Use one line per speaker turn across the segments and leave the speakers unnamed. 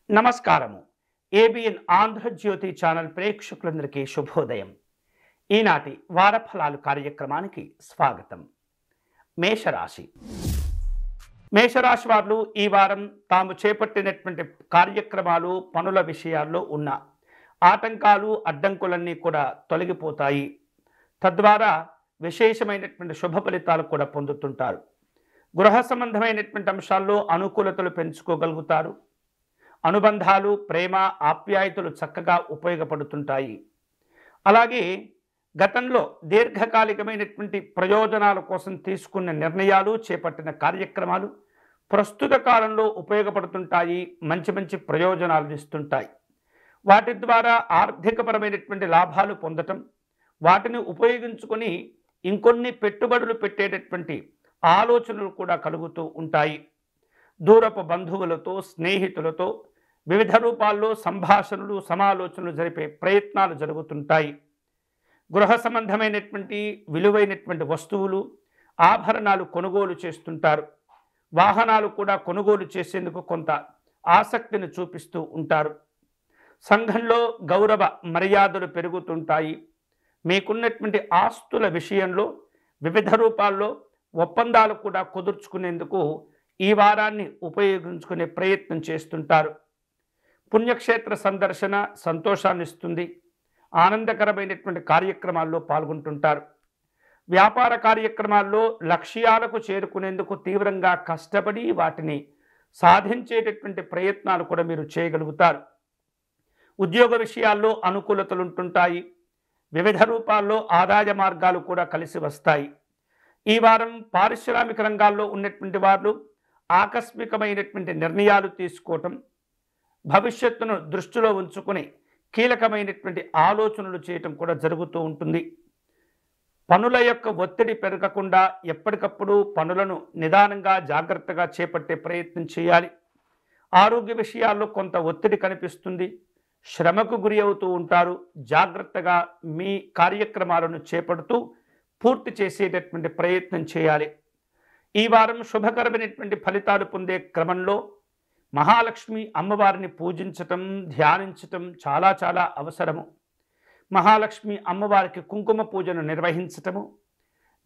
నమస్కారము. ABN Andhra Jyothi channel ప్రేక్షకులందరికీ శుభోదయం. ఈనాటి వారఫలాలు కార్యక్రమానికి స్వాగతం. మేషరాశి. మేషరాశి వారు ఈ వారం తాము చేపట్టినటువంటి కార్యక్రమాలు, పనుల విషయాల్లో ఉన్న ఆటంకాలు, అడ్డంకులన్నీ కూడా తొలగిపోతాయి. తద్వారా విశేషమైనటువంటి శుభ ఫలితాలు కూడా పొందుతుంటారు. గృహ సంబంధమైనటువంటి అంశాల్లో అనుకూలతలు పెంచుకోగలుగుతారు. అనుబంధాలు, ప్రేమ, ఆప్యాయతలు చక్కగా ఉపయోగపడుతుంటాయి. అలాగే గతంలో దీర్ఘకాలికమైనటువంటి ప్రయోజనాల కోసం తీసుకున్న నిర్ణయాలు, చేపట్టిన కార్యక్రమాలు ప్రస్తుత కాలంలో ఉపయోగపడుతుంటాయి. మంచి మంచి ప్రయోజనాలు ఇస్తుంటాయి. వాటి ద్వారా ఆర్థికపరమైనటువంటి లాభాలు పొందటం, వాటిని ఉపయోగించుకొని ఇంకొన్ని పెట్టుబడులు పెట్టేటటువంటి ఆలోచనలు కూడా కలుగుతూ ఉంటాయి. దూరపు బంధువులతో, స్నేహితులతో వివిధ రూపాల్లో సంభాషణలు, సమాలోచనలు జరిపే ప్రయత్నాలు జరుగుతుంటాయి. గృహ సంబంధమైనటువంటి విలువైనటువంటి వస్తువులు, ఆభరణాలు కొనుగోలు చేస్తుంటారు. వాహనాలు కూడా కొనుగోలు చేసేందుకు కొంత ఆసక్తిని చూపిస్తూ ఉంటారు. సంఘంలో గౌరవ మర్యాదలు పెరుగుతుంటాయి. మీకున్నటువంటి ఆస్తుల విషయంలో వివిధ రూపాల్లో ఒప్పందాలు కూడా కుదుర్చుకునేందుకు ఈ వారాన్ని ఉపయోగించుకునే ప్రయత్నం చేస్తుంటారు. పుణ్యక్షేత్ర సందర్శన సంతోషాన్ని ఇస్తుంది. ఆనందకరమైనటువంటి కార్యక్రమాల్లో పాల్గొంటుంటారు. వ్యాపార కార్యక్రమాల్లో లక్ష్యాలకు చేరుకునేందుకు తీవ్రంగా కష్టపడి వాటిని సాధించేటటువంటి ప్రయత్నాలు కూడా మీరు చేయగలుగుతారు. ఉద్యోగ విషయాల్లో అనుకూలతలు ఉంటుంటాయి. వివిధ రూపాల్లో ఆదాయ మార్గాలు కూడా కలిసి వస్తాయి. ఈ వారం పారిశ్రామిక రంగాల్లో ఉన్నటువంటి వారు ఆకస్మికమైనటువంటి నిర్ణయాలు తీసుకోవటం, భవిష్యత్తును దృష్టిలో ఉంచుకొని కీలకమైనటువంటి ఆలోచనలు చేయటం కూడా జరుగుతూ ఉంటుంది. పనుల యొక్క ఒత్తిడి పెరగకుండా ఎప్పటికప్పుడు పనులను నిదానంగా, జాగ్రత్తగా చేపట్టే ప్రయత్నం చేయాలి. ఆరోగ్య విషయాల్లో కొంత ఒత్తిడి కనిపిస్తుంది. శ్రమకు గురి అవుతూ ఉంటారు. జాగ్రత్తగా మీ కార్యక్రమాలను చేపడుతూ పూర్తి చేసేటటువంటి ప్రయత్నం చేయాలి. ఈ వారం శుభకరమైనటువంటి ఫలితాలు పొందే క్రమంలో మహాలక్ష్మి అమ్మవారిని పూజించటం, ధ్యానించటం చాలా చాలా అవసరము. మహాలక్ష్మి అమ్మవారికి కుంకుమ పూజను నిర్వహించటము,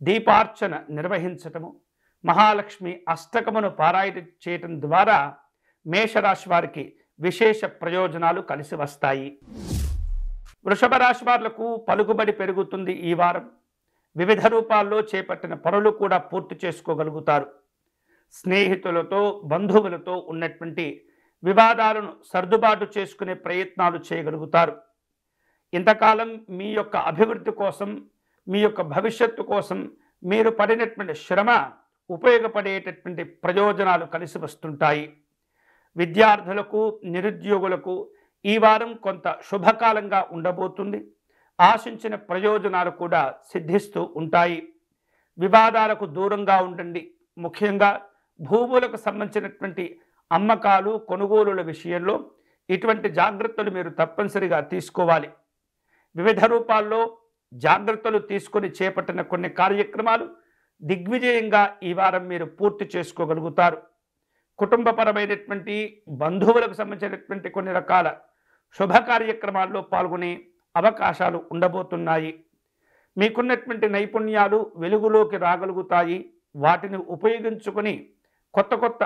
దీపార్చన నిర్వహించటము, మహాలక్ష్మి అష్టకమును పారాయణ చేయటం ద్వారా మేషరాశి వారికి విశేష ప్రయోజనాలు కలిసి వస్తాయి. వృషభ రాశి వాళ్లకు పలుకుబడి పెరుగుతుంది. ఈ వారం వివిధ రూపాల్లో చేపట్టిన పనులు కూడా పూర్తి చేసుకోగలుగుతారు. స్నేహితులతో, బంధువులతో ఉన్నటువంటి వివాదాలను సర్దుబాటు చేసుకునే ప్రయత్నాలు చేయగలుగుతారు. ఇంతకాలం మీ యొక్క అభివృద్ధి కోసం, మీ యొక్క భవిష్యత్తు కోసం మీరు పడినటువంటి శ్రమ ఉపయోగపడేటటువంటి ప్రయోజనాలు కలిసి వస్తుంటాయి. విద్యార్థులకు, నిరుద్యోగులకు ఈ వారం కొంత శుభకాలంగా ఉండబోతుంది. ఆశించిన ప్రయోజనాలు కూడా సిద్ధిస్తూ ఉంటాయి. వివాదాలకు దూరంగా ఉండండి. ముఖ్యంగా భూములకు సంబంధించినటువంటి అమ్మకాలు, కొనుగోలుల విషయంలో ఇటువంటి జాగ్రత్తలు మీరు తప్పనిసరిగా తీసుకోవాలి. వివిధ రూపాల్లో జాగ్రత్తలు తీసుకొని చేపట్టిన కొన్ని కార్యక్రమాలు దిగ్విజయంగా ఈ వారం మీరు పూర్తి చేసుకోగలుగుతారు. కుటుంబపరమైనటువంటి, బంధువులకు సంబంధించినటువంటి కొన్ని రకాల శుభ కార్యక్రమాల్లో పాల్గొనే అవకాశాలు ఉండబోతున్నాయి. మీకున్నటువంటి నైపుణ్యాలు వెలుగులోకి రాగలుగుతాయి. వాటిని ఉపయోగించుకొని కొత్త కొత్త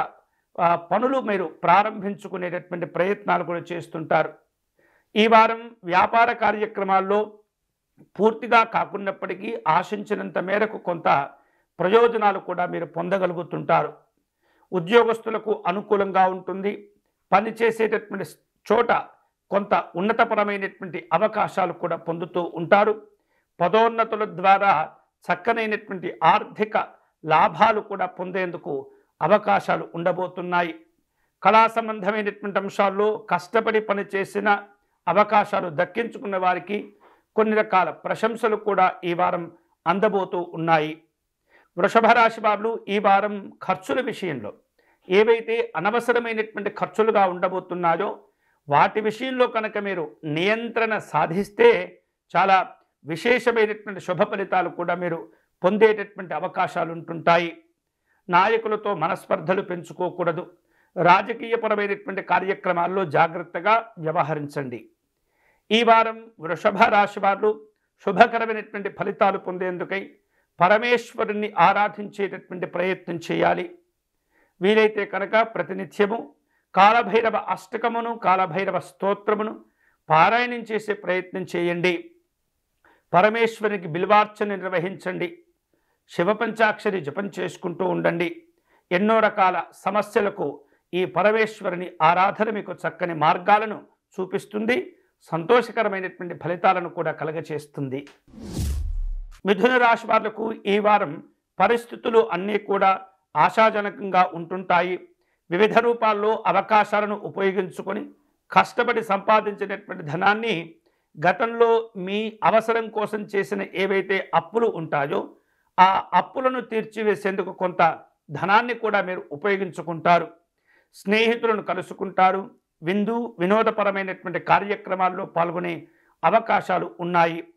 పనులు మీరు ప్రారంభించుకునేటటువంటి ప్రయత్నాలు కూడా చేస్తుంటారు. ఈ వారం వ్యాపార కార్యక్రమాల్లో పూర్తిగా కాకున్నప్పటికీ ఆశించినంత మేరకు కొంత ప్రయోజనాలు కూడా మీరు పొందగలుగుతుంటారు. ఉద్యోగస్తులకు అనుకూలంగా ఉంటుంది. పని చేసేటటువంటి చోట కొంత ఉన్నతపరమైనటువంటి అవకాశాలు కూడా పొందుతూ ఉంటారు. పదోన్నతుల ద్వారా చక్కనైనటువంటి ఆర్థిక లాభాలు కూడా పొందేందుకు అవకాశాలు ఉండబోతున్నాయి. కళా సంబంధమైనటువంటి అంశాల్లో కష్టపడి పనిచేసిన అవకాశాలు దక్కించుకున్న వారికి కొన్ని రకాల ప్రశంసలు కూడా ఈ వారం అందబోతూ ఉన్నాయి. వృషభ రాశి వారు ఈ వారం ఖర్చుల విషయంలో ఏవైతే అనవసరమైనటువంటి ఖర్చులుగా ఉండబోతున్నాయో వాటి విషయంలో కనుక మీరు నియంత్రణ సాధిస్తే చాలా విశేషమైనటువంటి శుభ ఫలితాలు కూడా మీరు పొందేటటువంటి అవకాశాలు ఉంటుంటాయి. నాయకులతో మనస్పర్ధలు పెంచుకోకూడదు. రాజకీయపరమైనటువంటి కార్యక్రమాల్లో జాగ్రత్తగా వ్యవహరించండి. ఈ వారం వృషభ రాశి వారు శుభకరమైనటువంటి ఫలితాలు పొందేందుకై పరమేశ్వరుణ్ణి ఆరాధించేటటువంటి ప్రయత్నం చేయాలి. వీలైతే కనుక ప్రతినిత్యము కాలభైరవ అష్టకమును కాలభైరవ స్తోత్రమును పారాయణం చేసే ప్రయత్నం చేయండి. పరమేశ్వరునికి బిల్వార్చన నిర్వహించండి. శివపంచాక్షరి జపం చేసుకుంటూ ఉండండి. ఎన్నో రకాల సమస్యలకు ఈ పరమేశ్వరుని ఆరాధన మీకు చక్కని మార్గాలను చూపిస్తుంది. సంతోషకరమైనటువంటి ఫలితాలను కూడా కలగచేస్తుంది. మిథున రాశి వాళ్లకు ఈ వారం పరిస్థితులు అన్నీ కూడా ఆశాజనకంగా ఉంటుంటాయి. వివిధ రూపాల్లో అవకాశాలను ఉపయోగించుకొని కష్టపడి సంపాదించినటువంటి ధనాన్ని గతంలో మీ అవసరం కోసం చేసిన ఏవైతే అప్పులు ఉంటాయో ఆ అప్పులను తీర్చివేసేందుకు కొంత ధనాన్ని కూడా మీరు ఉపయోగించుకుంటారు. స్నేహితులను కలుసుకుంటారు. వినోదపరమైనటువంటి కార్యక్రమాల్లో పాల్గొనే అవకాశాలు ఉన్నాయి.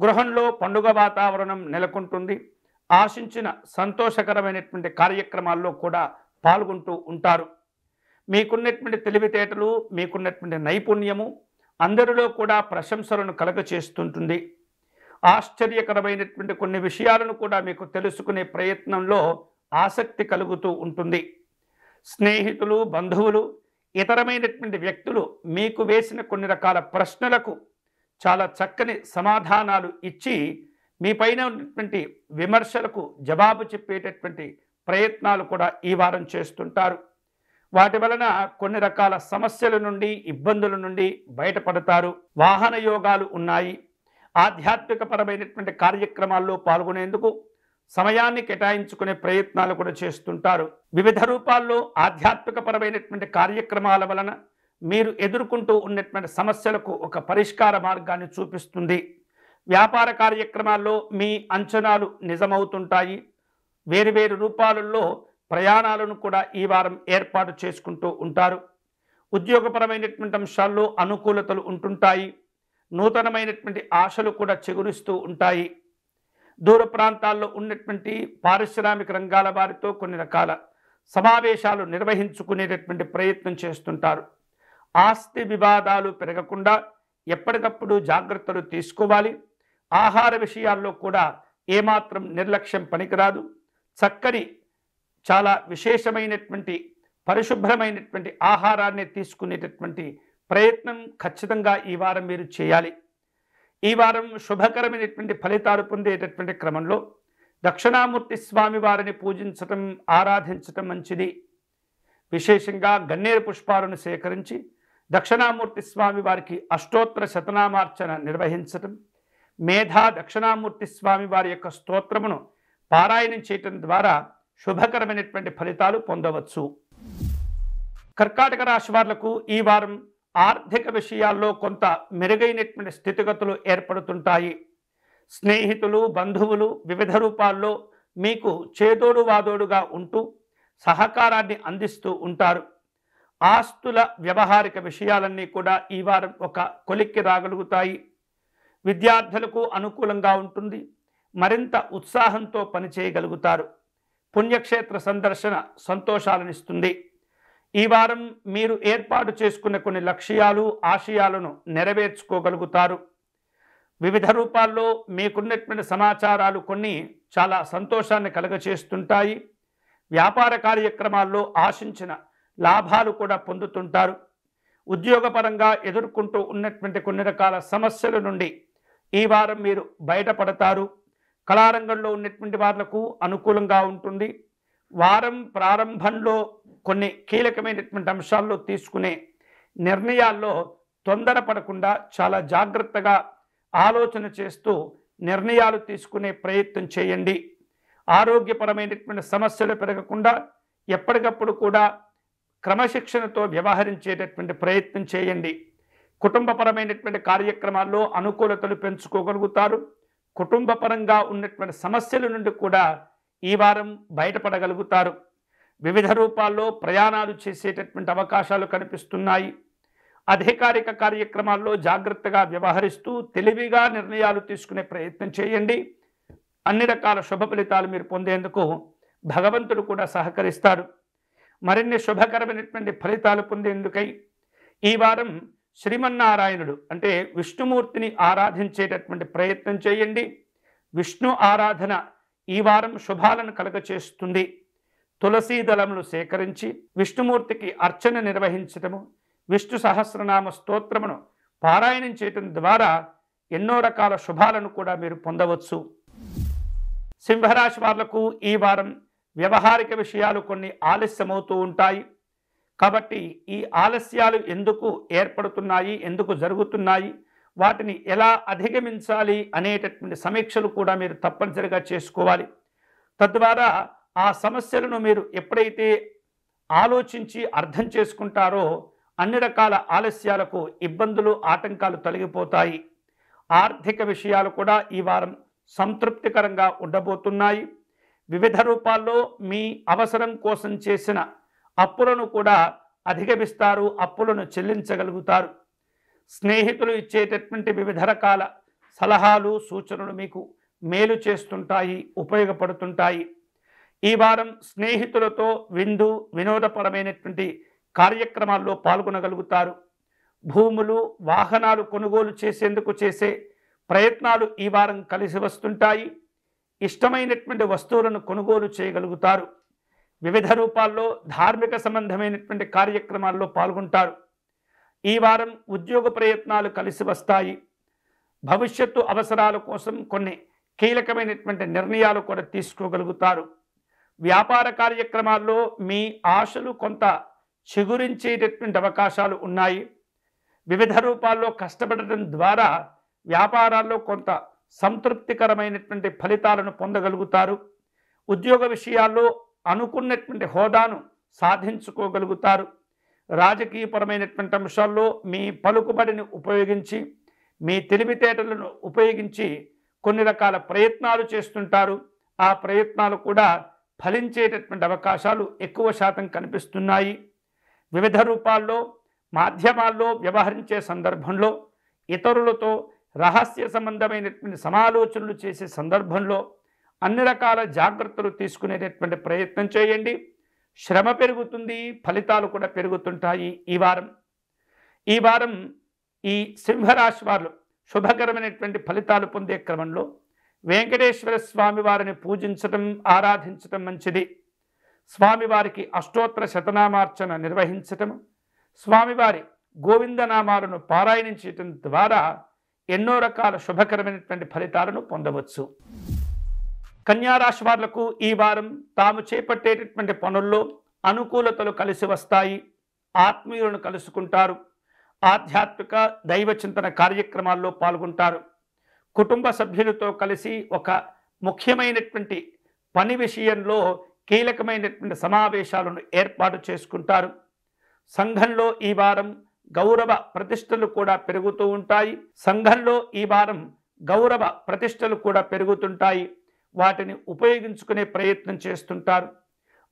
గృహంలో పండుగ వాతావరణం నెలకొంటుంది. ఆశించిన సంతోషకరమైనటువంటి కార్యక్రమాల్లో కూడా పాల్గొంటూ ఉంటారు. మీకున్నటువంటి తెలివితేటలు, మీకున్నటువంటి నైపుణ్యము అందరిలో కూడా ప్రశంసలను కలగచేస్తుంటుంది. ఆశ్చర్యకరమైనటువంటి కొన్ని విషయాలను కూడా మీకు తెలుసుకునే ప్రయత్నంలో ఆసక్తి కలుగుతూ ఉంటుంది. స్నేహితులు, బంధువులు, ఇతరమైనటువంటి వ్యక్తులు మీకు వేసిన కొన్ని రకాల ప్రశ్నలకు చాలా చక్కని సమాధానాలు ఇచ్చి మీ పైన ఉన్నటువంటి విమర్శలకు జవాబు చెప్పేటటువంటి ప్రయత్నాలు కూడా ఈ వారం చేస్తుంటారు. వాటి వలన కొన్ని రకాల సమస్యల నుండి, ఇబ్బందుల నుండి బయటపడతారు. వాహన యోగాలు ఉన్నాయి. ఆధ్యాత్మికపరమైనటువంటి కార్యక్రమాల్లో పాల్గొనేందుకు సమయాన్ని కేటాయించుకునే ప్రయత్నాలు కూడా చేస్తుంటారు. వివిధ రూపాల్లో ఆధ్యాత్మికపరమైనటువంటి కార్యక్రమాల వలన మీరు ఎదుర్కొంటూ ఉన్నటువంటి సమస్యలకు ఒక పరిష్కార మార్గాన్ని చూపిస్తుంది. వ్యాపార కార్యక్రమాల్లో మీ అంచనాలు నిజమవుతుంటాయి. వేరువేరు రూపాలలో ప్రయాణాలను కూడా ఈ వారం ఏర్పాటు చేసుకుంటూ ఉంటారు. ఉద్యోగపరమైనటువంటి అంశాల్లో అనుకూలతలు ఉంటుంటాయి. నూతనమైనటువంటి ఆశలు కూడా చిగురిస్తూ ఉంటాయి. దూర ప్రాంతాల్లో ఉన్నటువంటి పారిశ్రామిక రంగాల వారితో కొన్ని రకాల సమావేశాలు నిర్వహించుకునేటటువంటి ప్రయత్నం చేస్తుంటారు. ఆస్తి వివాదాలు పెరగకుండా ఎప్పటికప్పుడు జాగ్రత్తలు తీసుకోవాలి. ఆహార విషయాల్లో కూడా ఏమాత్రం నిర్లక్ష్యం పనికిరాదు. చక్కని చాలా విశేషమైనటువంటి పరిశుభ్రమైనటువంటి ఆహారాన్ని తీసుకునేటటువంటి ప్రయత్నం ఖచ్చితంగా ఈ వారం మీరు చేయాలి. ఈ వారం శుభకరమైనటువంటి ఫలితాలు పొందేటటువంటి క్రమంలో దక్షిణామూర్తి స్వామి వారిని పూజించటం, ఆరాధించటం మంచిది. విశేషంగా గన్నేరు పుష్పాలను సేకరించి దక్షిణామూర్తి స్వామి వారికి అష్టోత్తర శతనామార్చన నిర్వహించటం, మేధా దక్షిణామూర్తి స్వామి వారి యొక్క స్తోత్రమును పారాయణం చేయటం ద్వారా శుభకరమైనటువంటి ఫలితాలు పొందవచ్చు. కర్కాటక రాశి వాళ్లకు ఈ వారం ఆర్థిక విషయాల్లో కొంత మెరుగైనటువంటి స్థితిగతులు ఏర్పడుతుంటాయి. స్నేహితులు, బంధువులు వివిధ రూపాల్లో మీకు చేదోడు వాదోడుగా ఉంటూ సహకారాన్ని అందిస్తూ ఉంటారు. ఆస్తుల వ్యవహారిక విషయాలన్నీ కూడా ఈ వారం ఒక కొలిక్కి రాగలుగుతాయి. విద్యార్థులకు అనుకూలంగా ఉంటుంది. మరింత ఉత్సాహంతో పనిచేయగలుగుతారు. పుణ్యక్షేత్ర సందర్శన సంతోషాలనిస్తుంది. ఈ వారం మీరు ఏర్పాటు చేసుకున్న కొన్ని లక్ష్యాలు, ఆశయాలను నెరవేర్చుకోగలుగుతారు. వివిధ రూపాల్లో మీకున్నటువంటి సమాచారాలు కొన్ని చాలా సంతోషాన్ని కలగచేస్తుంటాయి. వ్యాపార కార్యక్రమాల్లో ఆశించిన లాభాలు కూడా పొందుతుంటారు. ఉద్యోగపరంగా ఎదుర్కొంటూ ఉన్నటువంటి కొన్ని రకాల సమస్యల నుండి ఈ వారం మీరు బయటపడతారు. కళారంగంలో ఉన్నటువంటి వాళ్లకు అనుకూలంగా ఉంటుంది. వారం ప్రారంభంలో కొన్ని కీలకమైనటువంటి అంశాల్లో తీసుకునే నిర్ణయాల్లో తొందరపడకుండా చాలా జాగ్రత్తగా ఆలోచన చేస్తూ నిర్ణయాలు తీసుకునే ప్రయత్నం చేయండి. ఆరోగ్యపరమైనటువంటి సమస్యలు పెరగకుండా ఎప్పటికప్పుడు కూడా క్రమశిక్షణతో వ్యవహరించేటటువంటి ప్రయత్నం చేయండి. కుటుంబపరమైనటువంటి కార్యక్రమాల్లో అనుకూలతలు పెంచుకోగలుగుతారు. కుటుంబపరంగా ఉన్నటువంటి సమస్యల నుండి కూడా ఈ వారం బయటపడగలుగుతారు. వివిధ రూపాల్లో ప్రయాణాలు చేసేటటువంటి అవకాశాలు కనిపిస్తున్నాయి. అధికారిక కార్యక్రమాల్లో జాగ్రత్తగా వ్యవహరిస్తూ తెలివిగా నిర్ణయాలు తీసుకునే ప్రయత్నం చేయండి. అన్ని రకాల శుభ ఫలితాలు మీరు పొందేందుకు భగవంతుడు కూడా సహకరిస్తాడు. మరిన్ని శుభకరమైనటువంటి ఫలితాలు పొందేందుకై ఈ వారం శ్రీమన్నారాయణుడు అంటే విష్ణుమూర్తిని ఆరాధించేటటువంటి ప్రయత్నం చేయండి. విష్ణు ఆరాధన ఈ వారం శుభాలను కలుగచేస్తుంది. తులసీ దళములు సేకరించి విష్ణుమూర్తికి అర్చన నిర్వహించటము, విష్ణు సహస్రనామ స్తోత్రమును పారాయణం చేయటం ద్వారా ఎన్నో రకాల శుభాలను కూడా మీరు పొందవచ్చు. సింహరాశి వాళ్లకు ఈ వారం వ్యవహారిక విషయాలు కొన్ని ఆలస్యమవుతూ ఉంటాయి. కాబట్టి ఈ ఆలస్యాలు ఎందుకు ఏర్పడుతున్నాయి, ఎందుకు జరుగుతున్నాయి, వాటిని ఎలా అధిగమించాలి అనేటటువంటి సమీక్షలు కూడా మీరు తప్పనిసరిగా చేసుకోవాలి. తద్వారా ఆ సమస్యలను మీరు ఎప్పుడైతే ఆలోచించి అర్థం చేసుకుంటారో అన్ని రకాల ఆలస్యాలకు ఇబ్బందులు, ఆటంకాలు తొలగిపోతాయి. ఆర్థిక విషయాలు కూడా ఈ వారం సంతృప్తికరంగా ఉండబోతున్నాయి. వివిధ రూపాల్లో మీ అవసరం కోసం చేసిన అప్పులను కూడా అధిగమిస్తారు, అప్పులను చెల్లించగలుగుతారు. స్నేహితులు ఇచ్చేటటువంటి వివిధ రకాల సలహాలు, సూచనలు మీకు మేలు చేస్తుంటాయి, ఉపయోగపడుతుంటాయి. ఈ వారం స్నేహితులతో విందు, వినోదపరమైనటువంటి కార్యక్రమాల్లో పాల్గొనగలుగుతారు. భూములు, వాహనాలు కొనుగోలు చేసేందుకు చేసే ప్రయత్నాలు ఈ వారం కలిసి వస్తుంటాయి. ఇష్టమైనటువంటి వస్తువులను కొనుగోలు చేయగలుగుతారు. వివిధ రూపాల్లో ధార్మిక సంబంధమైనటువంటి కార్యక్రమాల్లో పాల్గొంటారు. ఈ వారం ఉద్యోగ ప్రయత్నాలు కలిసి వస్తాయి. భవిష్యత్తు అవసరాల కోసం కొన్ని కీలకమైనటువంటి నిర్ణయాలు కూడా తీసుకోగలుగుతారు. వ్యాపార కార్యక్రమాల్లో మీ ఆశలు కొంత చిగురించేటటువంటి అవకాశాలు ఉన్నాయి. వివిధ రూపాల్లో కష్టపడటం ద్వారా వ్యాపారాల్లో కొంత సంతృప్తికరమైనటువంటి ఫలితాలను పొందగలుగుతారు. ఉద్యోగ విషయాల్లో అనుకున్నటువంటి హోదాను సాధించుకోగలుగుతారు. రాజకీయపరమైనటువంటి అంశాల్లో మీ పలుకుబడిని ఉపయోగించి, మీ తెలివితేటలను ఉపయోగించి కొన్ని రకాల ప్రయత్నాలు చేస్తుంటారు. ఆ ప్రయత్నాలు కూడా ఫలించేటటువంటి అవకాశాలు ఎక్కువ శాతం కనిపిస్తున్నాయి. వివిధ రూపాల్లో మాధ్యమాల్లో వ్యవహరించే సందర్భంలో, ఇతరులతో రహస్య సంబంధమైనటువంటి సమాలోచనలు చేసే సందర్భంలో అన్ని రకాల జాగ్రత్తలు తీసుకునేటటువంటి ప్రయత్నం చేయండి. శ్రమ పెరుగుతుంది, ఫలితాలు కూడా పెరుగుతుంటాయి. ఈ వారం ఈ సింహరాశి వారు శుభకరమైనటువంటి ఫలితాలు పొందే క్రమంలో వెంకటేశ్వర స్వామి వారిని పూజించటం, ఆరాధించటం మంచిది. స్వామివారికి అష్టోత్తర శతనామార్చన నిర్వహించటం, స్వామివారి గోవిందనామాలను పారాయణం చేయటం ద్వారా ఎన్నో రకాల శుభకరమైనటువంటి ఫలితాలను పొందవచ్చు. కన్యారాశి వాళ్లకు ఈ వారం తాము చేపట్టేటటువంటి పనుల్లో అనుకూలతలు కలిసి వస్తాయి. ఆత్మీయులను కలుసుకుంటారు. ఆధ్యాత్మిక దైవ చింతన కార్యక్రమాల్లో పాల్గొంటారు. కుటుంబ సభ్యులతో కలిసి ఒక ముఖ్యమైనటువంటి పని విషయంలో కీలకమైనటువంటి సమావేశాలను ఏర్పాటు చేసుకుంటారు. సంఘంలో ఈ వారం గౌరవ ప్రతిష్టలు కూడా పెరుగుతూ ఉంటాయి. సంఘంలో ఈ వారం గౌరవ ప్రతిష్టలు కూడా పెరుగుతుంటాయి. వాటిని ఉపయోగించుకునే ప్రయత్నం చేస్తుంటారు.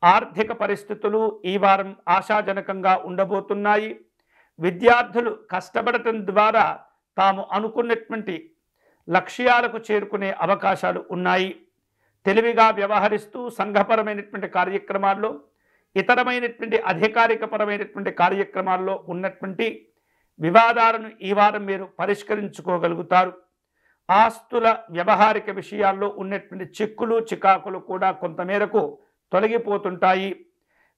ఆర్థిక పరిస్థితులు ఈ వారం ఆశాజనకంగా ఉండబోతున్నాయి. విద్యార్థులు కష్టపడటం ద్వారా తాము అనుకున్నటువంటి లక్ష్యాలకు చేరుకునే అవకాశాలు ఉన్నాయి. తెలివిగా వ్యవహరిస్తూ సంఘపరమైనటువంటి కార్యక్రమాల్లో, ఇతరమైనటువంటి అధికారికపరమైనటువంటి కార్యక్రమాల్లో ఉన్నటువంటి వివాదాలను ఈ వారం మీరు పరిష్కరించుకోగలుగుతారు. ఆస్తుల వ్యవహారిక విషయాల్లో ఉన్నటువంటి చిక్కులు, చికాకులు కూడా కొంతమేరకు తొలగిపోతుంటాయి.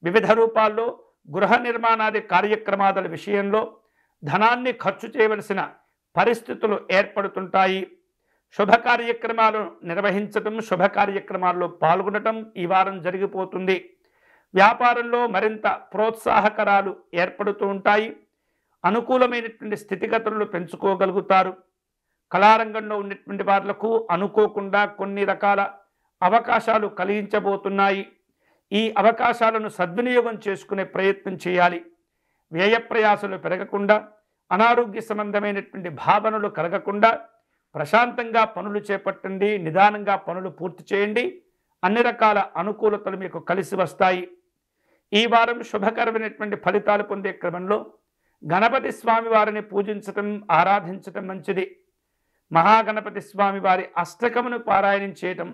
వివిధ రూపాల్లో గృహ నిర్మాణాది కార్యక్రమాల విషయంలో ధనాన్ని ఖర్చు చేయవలసిన పరిస్థితులు ఏర్పడుతుంటాయి. శుభ కార్యక్రమాలను నిర్వహించటం, శుభ కార్యక్రమాల్లో పాల్గొనటం ఈ వారం జరిగిపోతుంది. వ్యాపారంలో మరింత ప్రోత్సాహకరాలు ఏర్పడుతూ ఉంటాయి. అనుకూలమైనటువంటి స్థితిగతులను పెంచుకోగలుగుతారు. కళారంగంలో ఉన్నటువంటి వాళ్లకు అనుకోకుండా కొన్ని రకాల అవకాశాలు కలిగించబోతున్నాయి. ఈ అవకాశాలను సద్వినియోగం చేసుకునే ప్రయత్నం చేయాలి. వ్యయప్రయాసలు పెరగకుండా, అనారోగ్య సంబంధమైనటువంటి భావనలు కలగకుండా ప్రశాంతంగా పనులు చేపట్టండి. నిదానంగా పనులు పూర్తి చేయండి. అన్ని రకాల అనుకూలతలు మీకు కలిసి వస్తాయి. ఈ వారం శుభకరమైనటువంటి ఫలితాలు పొందే క్రమంలో గణపతి స్వామి వారిని పూజించటం, ఆరాధించటం మంచిది. మహాగణపతి స్వామి వారి అష్టకమును పారాయణం చేయటం,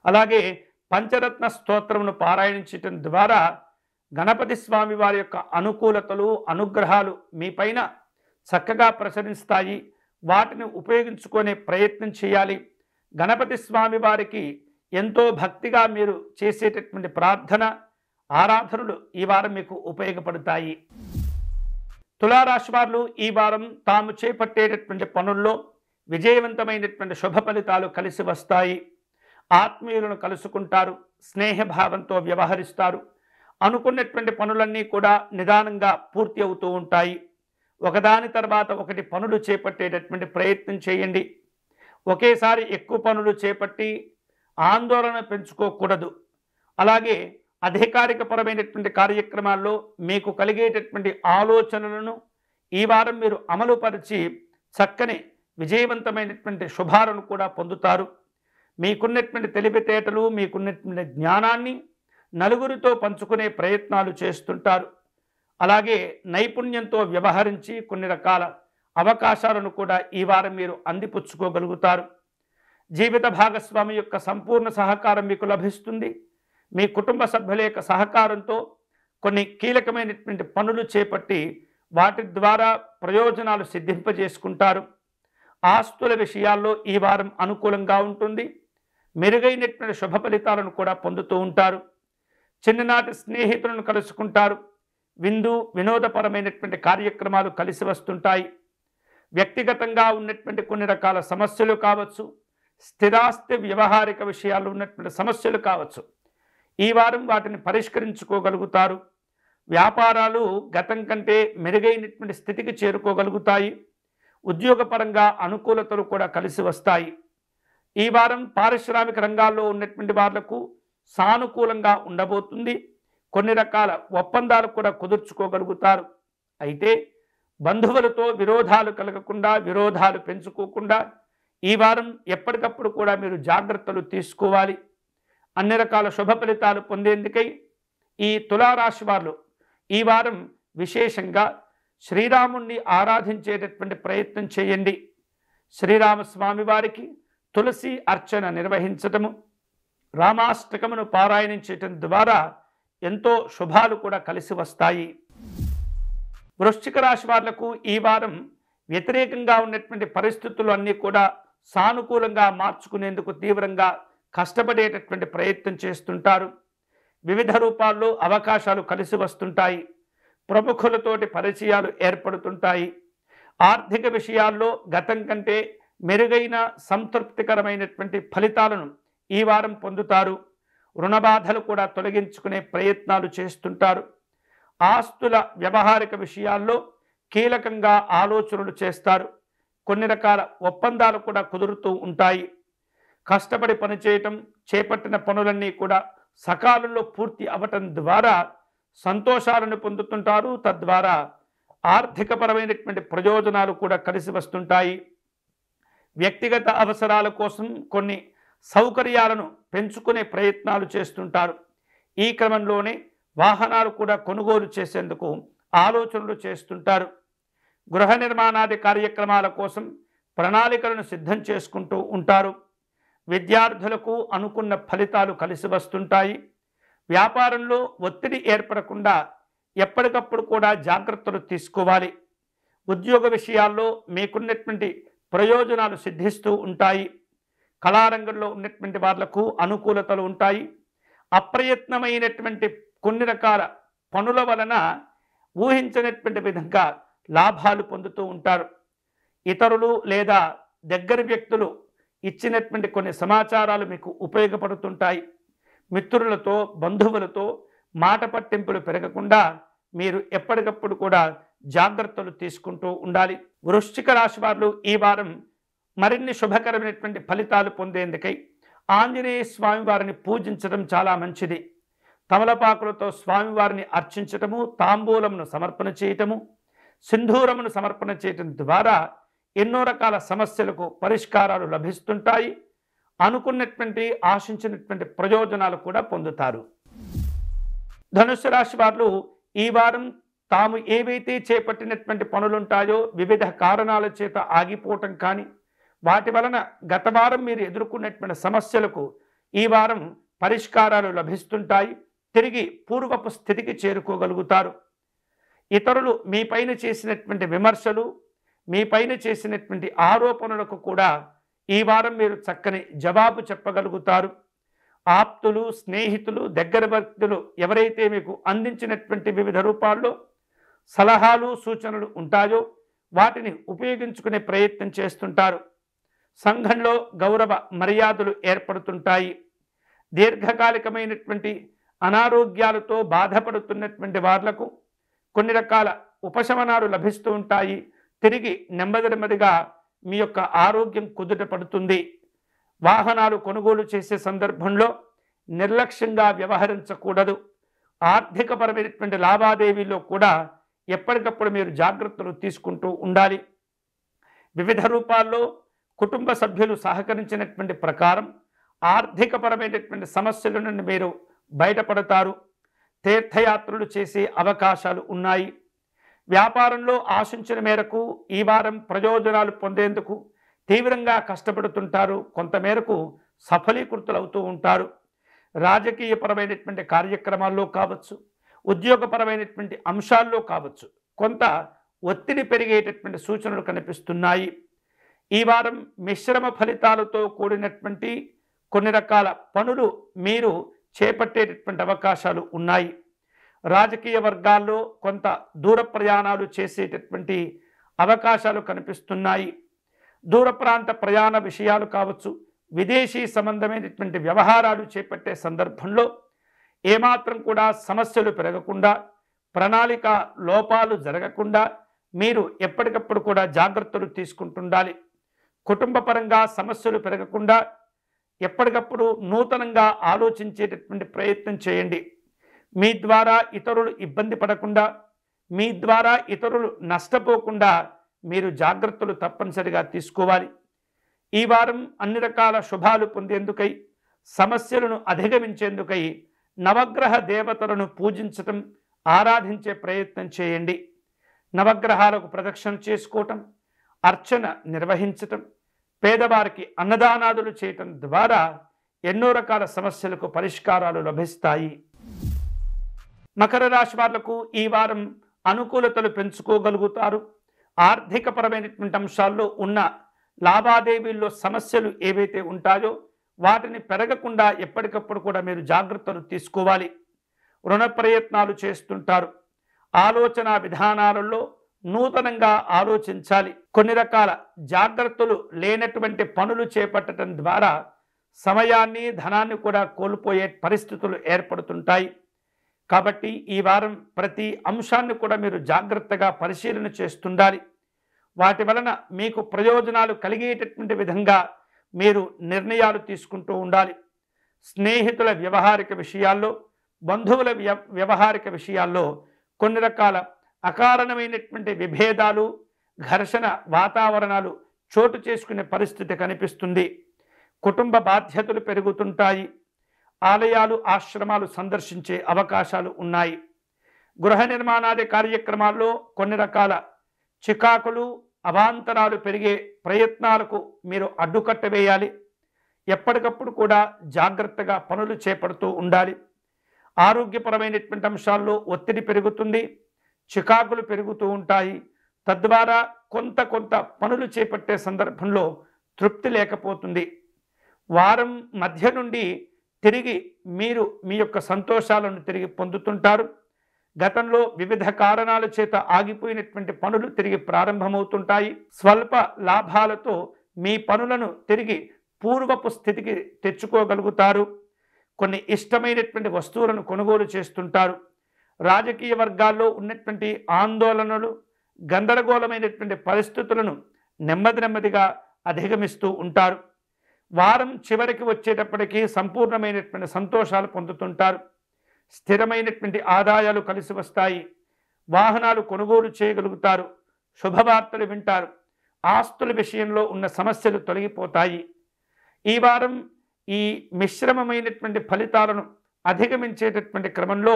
అలాగే పంచరత్న స్తోత్రమును పారాయణం చేయటం ద్వారా గణపతి స్వామి వారి యొక్క అనుకూలతలు అనుగ్రహాలు మీపైన చక్కగా ప్రసరిస్తాయి. వాటిని ఉపయోగించుకునే ప్రయత్నం చేయాలి. గణపతి స్వామి వారికి ఎంతో భక్తిగా మీరు చేసేటటువంటి ప్రార్థన ఆరాధనలు ఈ వారం మీకు ఉపయోగపడతాయి. తులారాశి వారు ఈ వారం తాము చేపట్టేటటువంటి పనుల్లో విజయవంతమైనటువంటి శుభ ఫలితాలు కలిసి వస్తాయి. ఆత్మీయులను కలుసుకుంటారు. స్నేహభావంతో వ్యవహరిస్తారు. అనుకున్నటువంటి పనులన్నీ కూడా నిదానంగా పూర్తి అవుతూ ఉంటాయి. ఒకదాని తర్వాత ఒకటి పనులు చేపట్టేటటువంటి ప్రయత్నం చేయండి. ఒకేసారి ఎక్కువ పనులు చేపట్టి ఆందోళన పెంచుకోకూడదు. అలాగే అధికారికపరమైనటువంటి కార్యక్రమాల్లో మీకు కలిగేటటువంటి ఆలోచనలను ఈ వారం మీరు అమలుపరిచి చక్కని విజయవంతమైనటువంటి శుభాలను కూడా పొందుతారు. మీకున్నటువంటి తెలివితేటలు మీకున్నటువంటి జ్ఞానాన్ని నలుగురితో పంచుకునే ప్రయత్నాలు చేస్తుంటారు. అలాగే నైపుణ్యంతో వ్యవహరించి కొన్ని రకాల అవకాశాలను కూడా ఈ వారం మీరు అందిపుచ్చుకోగలుగుతారు. జీవిత భాగస్వామి యొక్క సంపూర్ణ సహకారం మీకు లభిస్తుంది. మీ కుటుంబ సభ్యుల యొక్క సహకారంతో కొన్ని కీలకమైనటువంటి పనులు చేపట్టి వాటి ద్వారా ప్రయోజనాలు సిద్ధింపజేసుకుంటారు. ఆస్తుల విషయాల్లో ఈ వారం అనుకూలంగా ఉంటుంది. మెరుగైనటువంటి శుభ ఫలితాలను కూడా పొందుతూ ఉంటారు. చిన్ననాటి స్నేహితులను కలుసుకుంటారు. వినోదపరమైనటువంటి కార్యక్రమాలు కలిసి వస్తుంటాయి. వ్యక్తిగతంగా ఉన్నటువంటి కొన్ని రకాల సమస్యలు కావచ్చు, స్థిరాస్తి వ్యవహారిక విషయాలు ఉన్నటువంటి సమస్యలు కావచ్చు, ఈ వారం వాటిని పరిష్కరించుకోగలుగుతారు. వ్యాపారాలు గతం కంటే మెరుగైనటువంటి స్థితికి చేరుకోగలుగుతాయి. ఉద్యోగపరంగా అనుకూలతలు కూడా కలిసి వస్తాయి. ఈ వారం పారిశ్రామిక రంగాల్లో ఉన్నటువంటి వాళ్లకు సానుకూలంగా ఉండబోతుంది. కొన్ని రకాల ఒప్పందాలు కూడా కుదుర్చుకోగలుగుతారు. అయితే బంధువులతో విరోధాలు కలగకుండా, విరోధాలు పెంచుకోకుండా ఈ వారం ఎప్పటికప్పుడు కూడా మీరు జాగ్రత్తలు తీసుకోవాలి. అన్ని రకాల శుభ ఫలితాలు పొందేందుకై ఈ తులారాశి వారు ఈ వారం విశేషంగా శ్రీరాముణ్ణి ఆరాధించేటటువంటి ప్రయత్నం చేయండి. శ్రీరామస్వామి వారికి తులసి అర్చన నిర్వహించటము, రామాష్టకమును పారాయణం చేయటం ద్వారా ఎంతో శుభాలు కూడా కలిసి వస్తాయి. వృశ్చిక రాశి వాళ్లకు ఈ వారం వ్యతిరేకంగా ఉన్నటువంటి పరిస్థితులు అన్నీ కూడా సానుకూలంగా మార్చుకునేందుకు తీవ్రంగా కష్టపడేటటువంటి ప్రయత్నం చేస్తుంటారు. వివిధ రూపాల్లో అవకాశాలు కలిసి వస్తుంటాయి. ప్రముఖులతోటి పరిచయాలు ఏర్పడుతుంటాయి. ఆర్థిక విషయాల్లో గతం కంటే మెరుగైన సంతృప్తికరమైనటువంటి ఫలితాలను ఈ వారం పొందుతారు. రుణబాధలు కూడా తొలగించుకునే ప్రయత్నాలు చేస్తుంటారు. ఆస్తుల వ్యవహారిక విషయాల్లో కీలకంగా ఆలోచనలు చేస్తారు. కొన్ని రకాల ఒప్పందాలు కూడా కుదురుతూ ఉంటాయి. కష్టపడి పనిచేయటం, చేపట్టిన పనులన్నీ కూడా సకాలంలో పూర్తి అవ్వటం ద్వారా సంతోషాలను పొందుతుంటారు. తద్వారా ఆర్థికపరమైనటువంటి ప్రయోజనాలు కూడా కలిసి వస్తుంటాయి. వ్యక్తిగత అవసరాల కోసం కొన్ని సౌకర్యాలను పెంచుకునే ప్రయత్నాలు చేస్తుంటారు. ఈ క్రమంలోనే వాహనాలు కూడా కొనుగోలు చేసేందుకు ఆలోచనలు చేస్తుంటారు. గృహ నిర్మాణాది కార్యక్రమాల కోసం ప్రణాళికలను సిద్ధం చేసుకుంటూ ఉంటారు. విద్యార్థులకు అనుకున్న ఫలితాలు కలిసి వస్తుంటాయి. వ్యాపారంలో ఒత్తిడి ఏర్పడకుండా ఎప్పటికప్పుడు కూడా జాగ్రత్తలు తీసుకోవాలి. ఉద్యోగ విషయాల్లో మీకున్నటువంటి ప్రయోజనాలు సిద్ధిస్తూ ఉంటాయి. కళారంగంలో ఉన్నటువంటి వాళ్లకు అనుకూలతలు ఉంటాయి. అప్రయత్నమైనటువంటి కొన్ని రకాల పనుల వలన ఊహించినటువంటి విధంగా లాభాలు పొందుతూ ఉంటారు. ఇతరులు లేదా దగ్గరి వ్యక్తులు ఇచ్చినటువంటి కొన్ని సమాచారాలు మీకు ఉపయోగపడుతుంటాయి. మిత్రులతో, బంధువులతో మాట పట్టింపులు పెరగకుండా మీరు ఎప్పటికప్పుడు కూడా జాగ్రత్తలు తీసుకుంటూ ఉండాలి. వృశ్చిక రాశి వారు ఈ వారం మరిన్ని శుభకరమైనటువంటి ఫలితాలు పొందేందుకై ఆంజనేయ స్వామి వారిని పూజించడం చాలా మంచిది. తమలపాకులతో స్వామివారిని అర్చించటము, తాంబూలమును సమర్పణ చేయటము, సింధూరమును సమర్పణ చేయటం ద్వారా ఎన్నో రకాల సమస్యలకు పరిష్కారాలు లభిస్తుంటాయి. అనుకున్నటువంటి ఆశించినటువంటి ప్రయోజనాలు కూడా పొందుతారు. ధనుస్సు రాశి వారు ఈ వారం తాము ఏవైతే చేపట్టినటువంటి పనులుంటాయో వివిధ కారణాల చేత ఆగిపోవటం కానీ, వాటి వలన గత వారం మీరు ఎదుర్కొన్నటువంటి సమస్యలకు ఈ వారం పరిష్కారాలు లభిస్తుంటాయి. తిరిగి పూర్వపు స్థితికి చేరుకోగలుగుతారు. ఇతరులు మీపైన చేసినటువంటి విమర్శలు, మీపైన చేసినటువంటి ఆరోపణలకు కూడా ఈ వారం మీరు చక్కని జవాబు చెప్పగలుగుతారు. ఆప్తులు, స్నేహితులు, దగ్గర వ్యక్తులు ఎవరైతే మీకు అందించినటువంటి వివిధ రూపాల్లో సలహాలు, సూచనలు ఉంటాయో వాటిని ఉపయోగించుకునే ప్రయత్నం చేస్తుంటారు. సంఘంలో గౌరవ మర్యాదలు ఏర్పడుతుంటాయి. దీర్ఘకాలికమైనటువంటి అనారోగ్యాలతో బాధపడుతున్నటువంటి వాళ్లకు కొన్ని రకాల ఉపశమనాలు లభిస్తూ ఉంటాయి. తిరిగి నెమ్మదిగా మీ యొక్క ఆరోగ్యం కుదుట పడుతుంది. వాహనాలు కొనుగోలు చేసే సందర్భంలో నిర్లక్ష్యంగా వ్యవహరించకూడదు. ఆర్థికపరమైనటువంటి లావాదేవీల్లో కూడా ఎప్పటికప్పుడు మీరు జాగ్రత్తలు తీసుకుంటూ ఉండాలి. వివిధ రూపాల్లో కుటుంబ సభ్యులు సహకరించినటువంటి ప్రకారం ఆర్థికపరమైనటువంటి సమస్యల నుండి మీరు బయటపడతారు. తీర్థయాత్రలు చేసే అవకాశాలు ఉన్నాయి. వ్యాపారంలో ఆశించిన మేరకు ఈ వారం ప్రయోజనాలు పొందేందుకు తీవ్రంగా కష్టపడుతుంటారు. కొంతమేరకు సఫలీకృతులవుతూ ఉంటారు. రాజకీయపరమైనటువంటి కార్యక్రమాల్లో కావచ్చు, ఉద్యోగపరమైనటువంటి అంశాల్లో కావచ్చు, కొంత ఒత్తిడి పెరిగేటటువంటి సూచనలు కనిపిస్తున్నాయి. ఈ వారం మిశ్రమ ఫలితాలతో కూడినటువంటి కొన్ని రకాల పనులు మీరు చేపట్టేటటువంటి అవకాశాలు ఉన్నాయి. రాజకీయ వర్గాల్లో కొంత దూర ప్రయాణాలు చేసేటటువంటి అవకాశాలు కనిపిస్తున్నాయి. దూర ప్రాంత ప్రయాణ విషయాలు కావచ్చు, విదేశీ సంబంధమైనటువంటి వ్యవహారాలు చేపట్టే సందర్భంలో ఏమాత్రం కూడా సమస్యలు పెరగకుండా, ప్రణాళిక లోపాలు జరగకుండా మీరు ఎప్పటికప్పుడు కూడా జాగ్రత్తలు తీసుకుంటుండాలి. కుటుంబ పరంగా సమస్యలు పెరగకుండా ఎప్పటికప్పుడు నూతనంగా ఆలోచించేటటువంటి ప్రయత్నం చేయండి. మీ ద్వారా ఇతరులు ఇబ్బంది పడకుండా, మీ ద్వారా ఇతరులు నష్టపోకుండా మీరు జాగ్రత్తలు తప్పనిసరిగా తీసుకోవాలి. ఈ వారం అన్ని రకాల శుభాలు పొందేందుకై, సమస్యలను అధిగమించేందుకై నవగ్రహ దేవతలను పూజించటం, ఆరాధించే ప్రయత్నం చేయండి. నవగ్రహాలకు ప్రదక్షిణ చేసుకోవటం, అర్చన నిర్వహించటం, పేదవారికి అన్నదానాదులు చేయటం ద్వారా ఎన్నో రకాల సమస్యలకు పరిష్కారాలు లభిస్తాయి. మకర రాశి వాళ్లకు ఈ వారం అనుకూలతలు పెంచుకోగలుగుతారు. ఆర్థికపరమైనటువంటి అంశాల్లో ఉన్న లావాదేవీల్లో సమస్యలు ఏవైతే ఉంటాయో వాటిని పెరగకుండా ఎప్పటికప్పుడు కూడా మీరు జాగ్రత్తలు తీసుకోవాలి. రుణ ప్రయత్నాలు చేస్తుంటారు. ఆలోచన విధానాలలో నూతనంగా ఆలోచించాలి. కొన్ని రకాల జాగ్రత్తలు లేనటువంటి పనులు చేపట్టడం ద్వారా సమయాన్ని, ధనాన్ని కూడా కోల్పోయే పరిస్థితులు ఏర్పడుతుంటాయి. కాబట్టి ఈ వారం ప్రతి అంశాన్ని కూడా మీరు జాగ్రత్తగా పరిశీలన చేస్తుండాలి. వాటి వలన మీకు ప్రయోజనాలు కలిగేటటువంటి విధంగా మీరు నిర్ణయాలు తీసుకుంటూ ఉండాలి. స్నేహితుల వ్యవహారిక విషయాల్లో, బంధువుల వ్యవహారిక విషయాల్లో కొన్ని రకాల అకారణమైనటువంటి విభేదాలు, ఘర్షణ వాతావరణాలు చోటు చేసుకునే పరిస్థితి కనిపిస్తుంది. కుటుంబ బాధ్యతలు పెరుగుతుంటాయి. ఆలయాలు, ఆశ్రమాలు సందర్శించే అవకాశాలు ఉన్నాయి. గృహ నిర్మాణాది కార్యక్రమాల్లో కొన్ని రకాల చికాకులు, అవాంతరాలు పెరిగే ప్రయత్నాలకు మీరు అడ్డుకట్ట వేయాలి. ఎప్పటికప్పుడు కూడా జాగ్రత్తగా పనులు చేపడుతూ ఉండాలి. ఆరోగ్యపరమైనటువంటి అంశాల్లో ఒత్తిడి పెరుగుతుంది, చికాకులు పెరుగుతూ ఉంటాయి. తద్వారా కొంత పనులు చేపట్టే సందర్భంలో తృప్తి లేకపోతుంది. వారం మధ్య నుండి తిరిగి మీరు మీ యొక్క సంతోషాలను తిరిగి పొందుతుంటారు. గతంలో వివిధ కారణాల చేత ఆగిపోయినటువంటి పనులు తిరిగి ప్రారంభమవుతుంటాయి. స్వల్ప లాభాలతో మీ పనులను తిరిగి పూర్వపు స్థితికి తెచ్చుకోగలుగుతారు. కొన్ని ఇష్టమైనటువంటి వస్తువులను కొనుగోలు చేస్తుంటారు. రాజకీయ వర్గాల్లో ఉన్నటువంటి ఆందోళనలు, గందరగోళమైనటువంటి పరిస్థితులను నెమ్మదిగా అధిగమిస్తూ ఉంటారు. వారం చివరికి వచ్చేటప్పటికీ సంపూర్ణమైనటువంటి సంతోషాలు పొందుతుంటారు. స్థిరమైనటువంటి ఆదాయాలు కలిసి వస్తాయి. వాహనాలు కొనుగోలు చేయగలుగుతారు. శుభవార్తలు వింటారు. ఆస్తుల విషయంలో ఉన్న సమస్యలు తొలగిపోతాయి. ఈ వారం ఈ మిశ్రమమైనటువంటి ఫలితాలను అధిగమించేటటువంటి క్రమంలో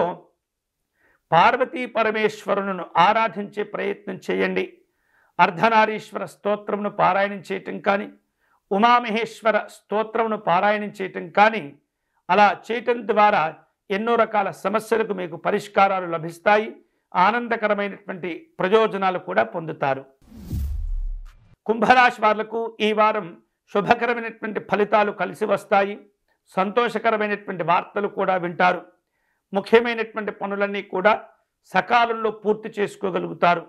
పార్వతీ పరమేశ్వరులను ఆరాధించే ప్రయత్నం చేయండి. అర్ధనారీశ్వర స్తోత్రమును పారాయణం చేయటం కానీ, ఉమామహేశ్వర స్తోత్రమును పారాయణం చేయటం కానీ అలా చేయటం ద్వారా ఎన్నో రకాల సమస్యలకు మీకు పరిష్కారాలు లభిస్తాయి. ఆనందకరమైనటువంటి ప్రయోజనాలు కూడా పొందుతారు. కుంభరాశి వాళ్లకు ఈ వారం శుభకరమైనటువంటి ఫలితాలు కలిసి వస్తాయి. సంతోషకరమైనటువంటి వార్తలు కూడా వింటారు. ముఖ్యమైనటువంటి పనులన్నీ కూడా సకాలంలో పూర్తి చేసుకోగలుగుతారు.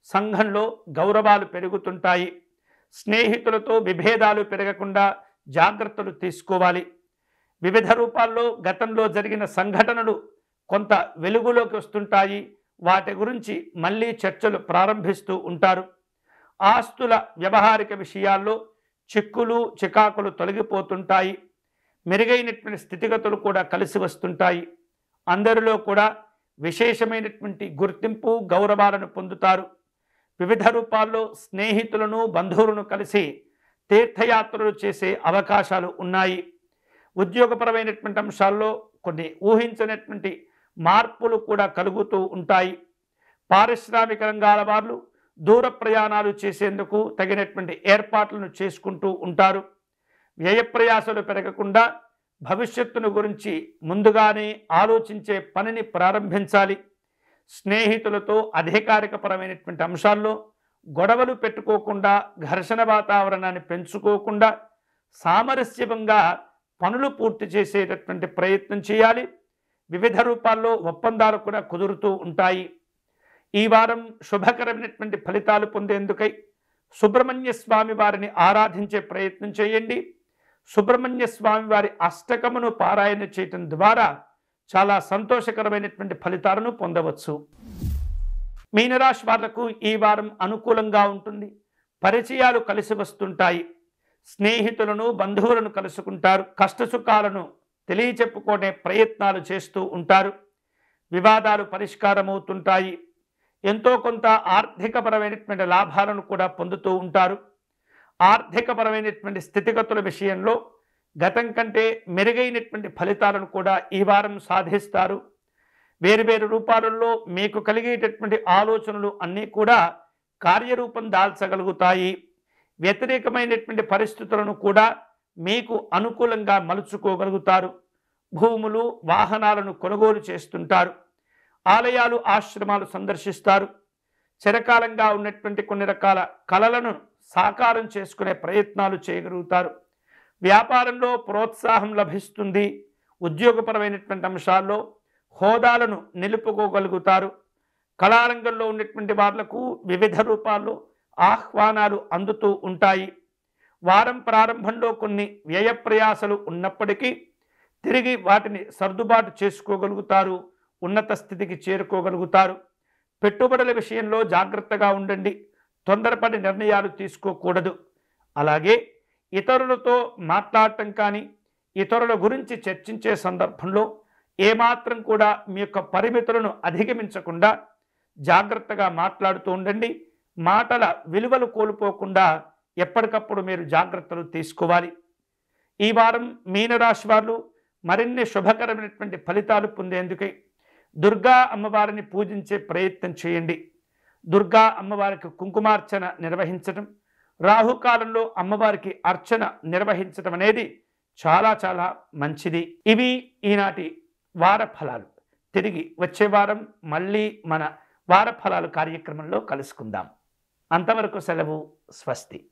సంఘంలో గౌరవాలు పెరుగుతుంటాయి. స్నేహితులతో విభేదాలు పెరగకుండా జాగ్రత్తలు తీసుకోవాలి. వివిధ రూపాల్లో గతంలో జరిగిన సంఘటనలు కొంత వెలుగులోకి వస్తుంటాయి. వాటి గురించి మళ్ళీ చర్చలు ప్రారంభిస్తూ ఉంటారు. ఆస్తుల వ్యవహారిక విషయాల్లో చిక్కులు చికాకులు తొలగిపోతుంటాయి. మెరుగైనటువంటి స్థితిగతులు కూడా కలిసి వస్తుంటాయి. అందరిలో కూడా విశేషమైనటువంటి గుర్తింపు గౌరవాలను పొందుతారు. వివిధ రూపాల్లో స్నేహితులను బంధువులను కలిసి తీర్థయాత్రలు చేసే అవకాశాలు ఉన్నాయి. ఉద్యోగపరమైనటువంటి అంశాల్లో కొన్ని ఊహించినటువంటి మార్పులు కూడా కలుగుతూ ఉంటాయి. పారిశ్రామిక రంగాల వారు దూర ప్రయాణాలు చేసేందుకు తగినటువంటి ఏర్పాట్లను చేసుకుంటూ ఉంటారు. వ్యయప్రయాసాలు పెరగకుండా భవిష్యత్తును గురించి ముందుగానే ఆలోచించే పనిని ప్రారంభించాలి. స్నేహితులతో అధికారికపరమైనటువంటి అంశాల్లో గొడవలు పెట్టుకోకుండా, ఘర్షణ వాతావరణాన్ని పెంచుకోకుండా సామరస్యంగా పనులు పూర్తి చేసేటటువంటి ప్రయత్నం చేయాలి. వివిధ రూపాల్లో ఒప్పందాలు కూడా కుదురుతూ ఉంటాయి. ఈ వారం శుభకరమైనటువంటి ఫలితాలు పొందేందుకై సుబ్రహ్మణ్య స్వామి వారిని ఆరాధించే ప్రయత్నం చేయండి. సుబ్రహ్మణ్య స్వామి వారి అష్టకమును పారాయణ చేయటం ద్వారా చాలా సంతోషకరమైనటువంటి ఫలితాలను పొందవచ్చు. మీనరాశి వాళ్లకు ఈ వారం అనుకూలంగా ఉంటుంది. పరిచయాలు కలిసి వస్తుంటాయి. స్నేహితులను బంధువులను కలుసుకుంటారు. కష్టసుఖాలను తెలియచెప్పుకునే ప్రయత్నాలు చేస్తూ ఉంటారు. వివాదాలు పరిష్కారమవుతుంటాయి. ఎంతో కొంత ఆర్థికపరమైనటువంటి లాభాలను కూడా పొందుతూ ఉంటారు. ఆర్థికపరమైనటువంటి స్థితిగతుల విషయంలో గతం కంటే మెరుగైనటువంటి ఫలితాలను కూడా ఈ వారం సాధిస్తారు. వేరువేరు రూపాలలో మీకు కలిగేటటువంటి ఆలోచనలు అన్నీ కూడా కార్యరూపం దాల్చగలుగుతాయి. వ్యతిరేకమైనటువంటి పరిస్థితులను కూడా మీకు అనుకూలంగా మలుచుకోగలుగుతారు. భూములు వాహనాలను కొనుగోలు చేస్తుంటారు. ఆలయాలు ఆశ్రమాలు సందర్శిస్తారు. చిరకాలంగా ఉన్నటువంటి కొన్ని రకాల కళలను సాకారం చేసుకునే ప్రయత్నాలు చేయగలుగుతారు. వ్యాపారంలో ప్రోత్సాహం లభిస్తుంది. ఉద్యోగపరమైనటువంటి అంశాల్లో హోదాలను నిలుపుకోగలుగుతారు. కళారంగంలో ఉన్నటువంటి వాళ్లకు వివిధ రూపాల్లో ఆహ్వానాలు అందుతూ ఉంటాయి. వారం ప్రారంభంలో కొన్ని వ్యయ ప్రయాసాలు ఉన్నప్పటికీ తిరిగి వాటిని సర్దుబాటు చేసుకోగలుగుతారు. ఉన్నత స్థితికి చేరుకోగలుగుతారు. పెట్టుబడుల విషయంలో జాగ్రత్తగా ఉండండి. తొందరపడి నిర్ణయాలు తీసుకోకూడదు. అలాగే ఇతరులతో మాట్లాడటం కానీ ఇతరుల గురించి చర్చించే సందర్భంలో ఏమాత్రం కూడా మీ యొక్క పరిమితులను అధిగమించకుండా జాగ్రత్తగా మాట్లాడుతూ ఉండండి. మాటల విలువలు కోల్పోకుండా ఎప్పటికప్పుడు మీరు జాగ్రత్తలు తీసుకోవాలి. ఈ వారం మీనరాశి వారు మరిన్ని శుభకరమైనటువంటి ఫలితాలు పొందేందుకై దుర్గా అమ్మవారిని పూజించే ప్రయత్నం చేయండి. దుర్గా అమ్మవారికి కుంకుమార్చన నిర్వహించడం, రాహుకాలంలో అమ్మవారికి అర్చన నిర్వహించడం అనేది చాలా చాలా మంచిది. ఇవి ఈనాటి వార ఫలాలు. తిరిగి వచ్చే వారం మళ్ళీ మన వార ఫలాలు కార్యక్రమంలో కలుసుకుందాం. అంతవరకు సెలవు. స్వస్తి.